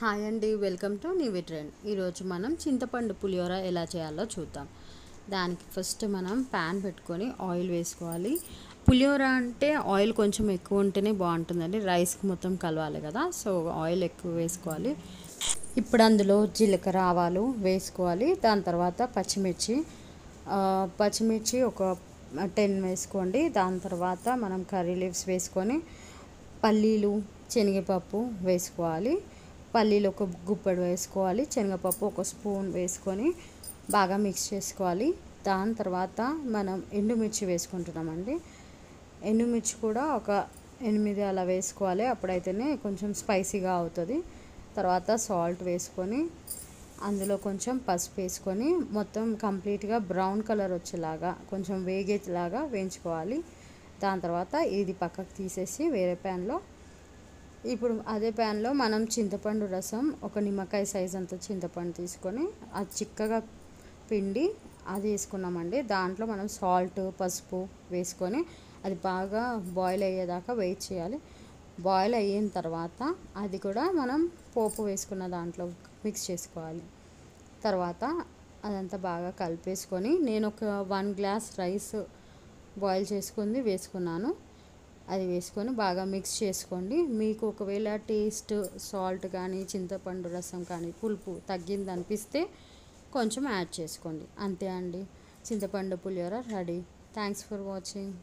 Hi అండి, welcome to new trend. ఈరోజు మనం చింతపండు పులిహోర ఎలా చేయాలో చూద్దాం. దానికి ఫస్ట్ మనం ప్యాన్ పెట్టుకొని ఆయిల్ వేసుకోవాలి. పులిహోర అంటే ఆయిల్ కొంచెం ఎక్కువ ఉంటేనే బాగుంటుందండి, రైస్కి మొత్తం కలవాలి కదా, సో ఆయిల్ ఎక్కువ వేసుకోవాలి. ఇప్పుడు అందులో జీలకర్ర ఆవాలు వేసుకోవాలి. దాని తర్వాత పచ్చిమిర్చి ఒక 10 వేసుకోండి. దాని తర్వాత మనం కర్రీ లీవ్స్ వేసుకొని పల్లీలు శనగపప్పు వేసుకోవాలి. పల్లీలు ఒక గుప్పెడు వేసుకోవాలి, శనగపప్పు ఒక స్పూన్ వేసుకొని బాగా మిక్స్ చేసుకోవాలి. దాని తర్వాత మనం ఎండుమిర్చి వేసుకుంటున్నామండి. ఎండుమిర్చి కూడా ఒక 8 అలా వేసుకోవాలి, అప్పుడైతేనే కొంచెం స్పైసీగా అవుతుంది. తర్వాత సాల్ట్ వేసుకొని అందులో కొంచెం పసుపు వేసుకొని మొత్తం కంప్లీట్గా బ్రౌన్ కలర్ వచ్చేలాగా కొంచెం వేగేలాగా వేయించుకోవాలి. దాని తర్వాత ఇది పక్కకు తీసేసి వేరే ప్యాన్లో, ఇప్పుడు అదే ప్యాన్లో మనం చింతపండు రసం ఒక నిమ్మకాయ సైజ్ అంత చింతపండు తీసుకొని అది చిక్కగా పిండి అది వేసుకున్నామండి. దాంట్లో మనం సాల్ట్ పసుపు వేసుకొని అది బాగా బాయిల్ అయ్యేదాకా వెయిట్ చేయాలి. బాయిల్ అయిన తర్వాత అది కూడా మనం పోపు వేసుకున్న దాంట్లో మిక్స్ చేసుకోవాలి. తర్వాత అదంతా బాగా కలిపేసుకొని నేను ఒక 1 గ్లాస్ రైస్ బాయిల్ చేసుకుంది వేసుకున్నాను. అది వేసుకొని బాగా మిక్స్ చేసుకోండి. మీకు ఒకవేళ టేస్ట్ సాల్ట్ కానీ చింతపండు రసం కానీ పులుపు తగ్గింది అనిపిస్తే కొంచెం యాడ్ చేసుకోండి. అంతే అండి, చింతపండు పులిహోర రెడీ. Thanks for watching.